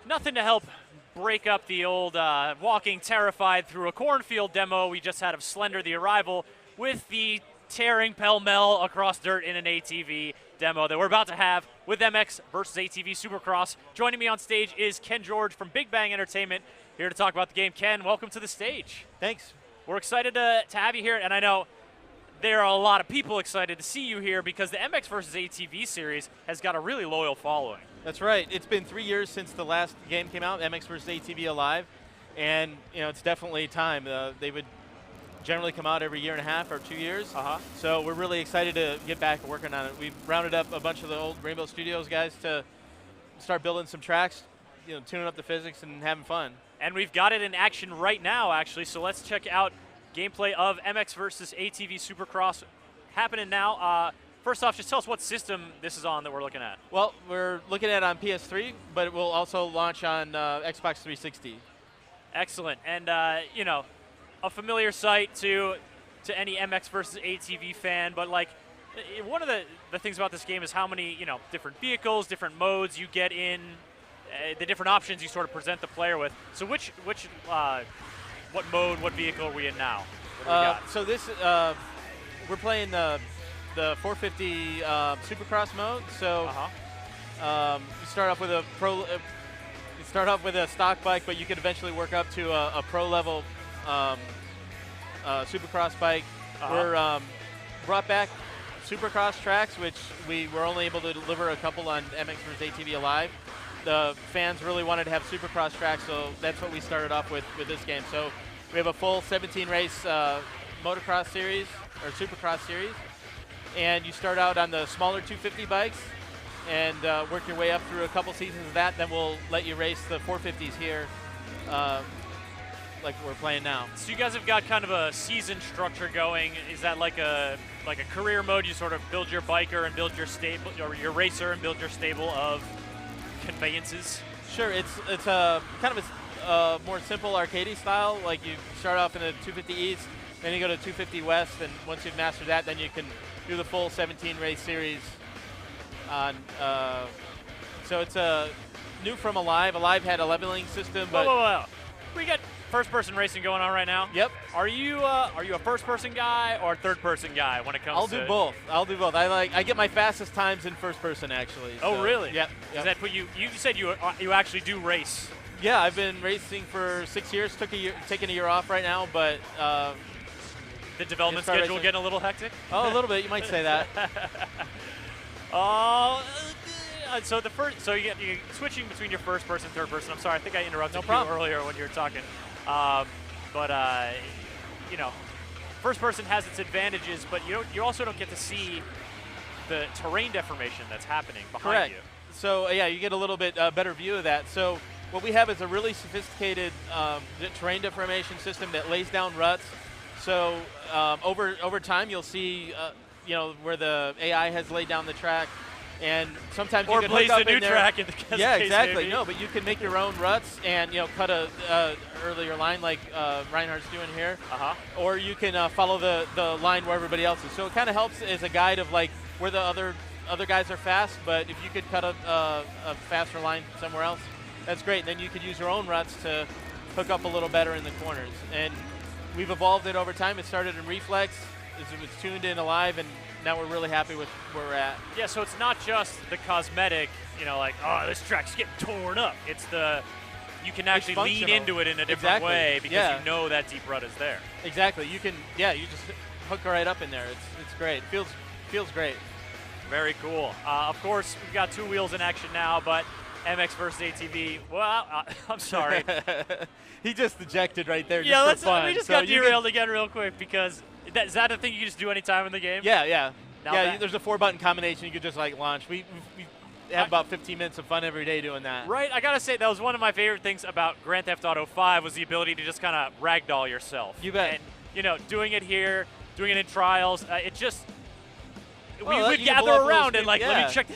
Nothing to help break up the old walking terrified through a cornfield demo we just had of Slender the Arrival with the tearing pell-mell across dirt in an ATV demo that we're about to have with MX versus ATV Supercross. Joining me on stage is Ken George from Big Bang Entertainment, here to talk about the game. Ken, welcome to the stage. Thanks. We're excited to have you here, and I know there are a lot of people excited to see you here because the MX versus ATV series has got a really loyal following. That's right. It's been 3 years since the last game came out, MX versus ATV Alive, and it's definitely time. They would generally come out every year and a half or 2 years. So we're really excited to get back working on it. We've rounded up a bunch of the old Rainbow Studios guys to start building some tracks, tuning up the physics and having fun. And we've got it in action right now, actually. So let's check out gameplay of MX versus ATV Supercross happening now. First off, just tell us what system this is on that we're looking at. Well, we're looking at it on PS3, but it will also launch on Xbox 360. Excellent. And, a familiar sight to any MX versus ATV fan, but like one of the things about this game is how many, different vehicles, different modes you get in, the different options you sort of present the player with. So what mode, what vehicle are we in now? What do we got? So this, we're playing the 450 Supercross mode. So you start off with a stock bike, but you can eventually work up to a pro level Supercross bike. We're brought back Supercross tracks, which we were only able to deliver a couple on MX vs. ATV Alive. The fans really wanted to have Supercross tracks, so that's what we started off with this game. So we have a full 17 race motocross series or Supercross series, and you start out on the smaller 250 bikes and work your way up through a couple seasons of that. Then we'll let you race the 450s here, like we're playing now. So you guys have got kind of a season structure going. Is that like a career mode? You sort of build your biker and build your stable, or your racer and build your stable of conveyances? Sure, it's a kind of a more simple arcadey style. Like you start off in the 250 East, then you go to 250 West, and once you've mastered that, then you can do the full 17 race series. On so it's a new from Alive. Alive had a leveling system, but whoa. We got first-person racing going on right now. Yep. Are you a first-person guy or a third-person guy when it comes I'll to? do both. I'll do both. I get my fastest times in first person actually. Oh, so, really? Yep. Does that put you? You said you actually do race. Yeah, I've been racing for 6 years. Taking a year off right now, but the development schedule racing. getting a little hectic. Oh, a little bit. You might say that. So you're switching between your first person, third person. I'm sorry, I think I interrupted you earlier when you were talking. First person has its advantages, but you also don't get to see the terrain deformation that's happening behind you. So yeah, you get a little bit better view of that. So what we have is a really sophisticated terrain deformation system that lays down ruts. So over time, you'll see where the AI has laid down the track. And sometimes you can blaze hook up the new in there. track in the case. Yeah, exactly. Maybe. No, but you can make your own ruts and cut a earlier line like Reinhardt's doing here, or you can follow the line where everybody else is. So it kind of helps as a guide of like where the other guys are fast. But if you could cut a faster line somewhere else, that's great. Then you could use your own ruts to hook up a little better in the corners. And we've evolved it over time. It started in Reflex, it was tuned in Alive, and now we're really happy with where we're at. Yeah, so it's not just the cosmetic, like, oh, this track's getting torn up. It's you can actually lean into it in a different way because you know that deep rut is there. Exactly. You can, you just hook right up in there. It's great. Feels great. Very cool. Of course, we've got two wheels in action now, but MX versus ATV. Well, I'm sorry. He just ejected right there. Yeah, just for fun. We just got derailed again real quick because is that a thing you can just do anytime in the game? Yeah. There's a 4-button combination you could just like launch. We have about 15 minutes of fun every day doing that. Right. I gotta say that was one of my favorite things about Grand Theft Auto 5 was the ability to just kind of ragdoll yourself. You bet. And doing it here, doing it in trials, it just. We would you gather around and like, yeah. let me check.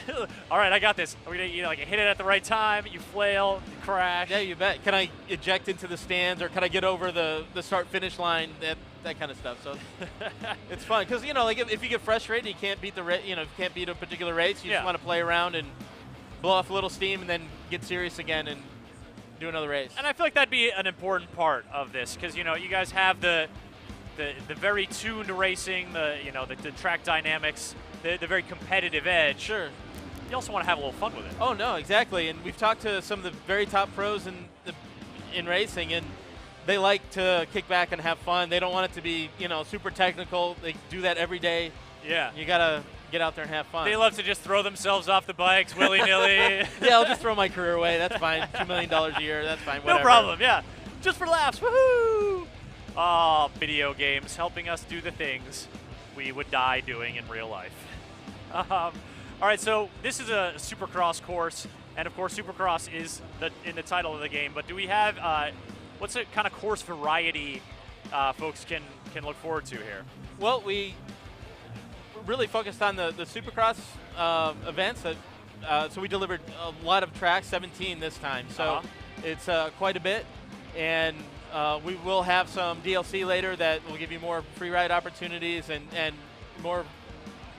All right, I got this. We're gonna, hit it at the right time. You flail, you crash. Yeah, you bet. Can I eject into the stands, or can I get over the start-finish line? That kind of stuff. So it's fun because if you get frustrated, you can't beat can't beat a particular race. You just want to play around and blow off a little steam, and then get serious again and do another race. And I feel like that'd be an important part of this because you guys have the very tuned racing, the track dynamics, the very competitive edge. Sure. You also want to have a little fun with it. Oh no, exactly. And we've talked to some of the very top pros in racing, and they like to kick back and have fun. They don't want it to be super technical. They do that every day. Yeah. You gotta get out there and have fun. They love to just throw themselves off the bikes willy-nilly. Yeah, I'll just throw my career away. That's fine. $2 million a year. That's fine. Whatever. No problem. Yeah. Just for laughs. Woohoo! Oh, video games helping us do the things we would die doing in real life. All right, so this is a Supercross course, and of course Supercross is in the title of the game, but do we have, what's the kind of course variety folks can look forward to here? Well, we really focused on the Supercross events, so we delivered a lot of tracks, 17 this time, so it's quite a bit, and we will have some DLC later that will give you more free ride opportunities and more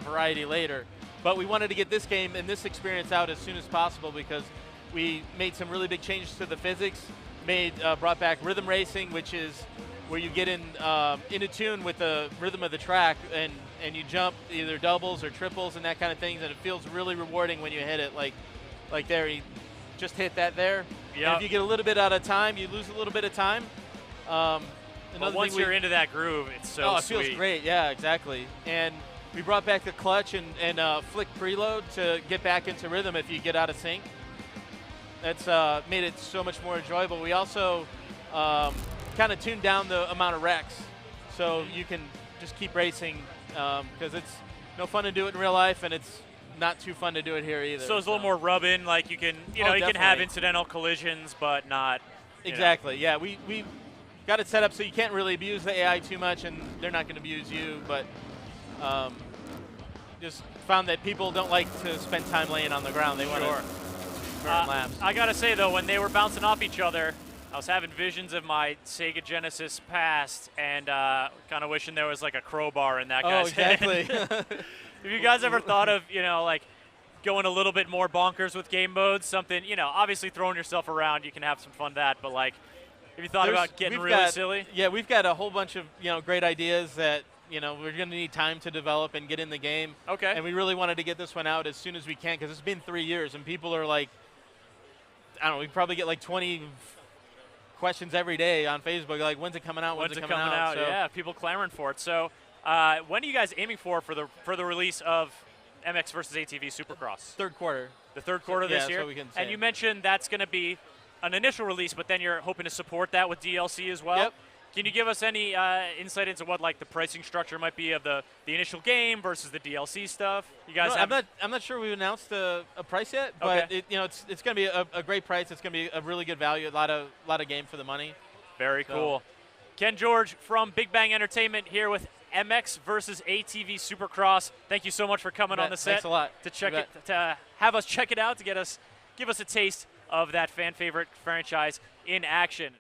variety later. But we wanted to get this game and this experience out as soon as possible because we made some really big changes to the physics, brought back rhythm racing, which is where you get into tune with the rhythm of the track and you jump either doubles or triples and that kind of things, and it feels really rewarding when you hit it like there. You just hit that there. Yep. And if you get a little bit out of time, you lose a little bit of time. But once you're into that groove, it's so it feels great. Yeah, exactly. And we brought back the clutch and flick preload to get back into rhythm if you get out of sync. That's made it so much more enjoyable. We also kind of tuned down the amount of wrecks, so you can just keep racing because it's no fun to do it in real life, and it's not too fun to do it here either. So it's a little more rub-in, like you can, you can have incidental collisions, but not. Exactly. Yeah, we got it set up so you can't really abuse the AI too much, and they're not going to abuse you, but. Just found that people don't like to spend time laying on the ground. They want to burn laps. I gotta say though, when they were bouncing off each other, I was having visions of my Sega Genesis past and kind of wishing there was like a crowbar in that guy's head. Exactly. Have you guys ever thought of, like going a little bit more bonkers with game modes? Something, obviously throwing yourself around, you can have some fun with that, but like, have you thought about getting really silly? Yeah, we've got a whole bunch of, great ideas that we're going to need time to develop and get in the game. Okay. And we really wanted to get this one out as soon as we can because it's been 3 years and people are like, I don't know, we probably get like 20 questions every day on Facebook, like, when's it coming out? When's it coming out? So yeah, people clamoring for it. So when are you guys aiming for the release of MX versus ATV Supercross? Third quarter. The third quarter this year? So we can say. And you mentioned that's going to be an initial release, but then you're hoping to support that with DLC as well? Yep. Can you give us any insight into what like the pricing structure might be of the initial game versus the DLC stuff? You guys I'm not sure we've announced a price yet, but it's going to be a great price. It's going to be a really good value, a lot of game for the money. Very cool. Ken George from Big Bang Entertainment here with MX versus ATV Supercross. Thank you so much for coming on the set. Thanks a lot. To have us check it out, to give us a taste of that fan favorite franchise in action.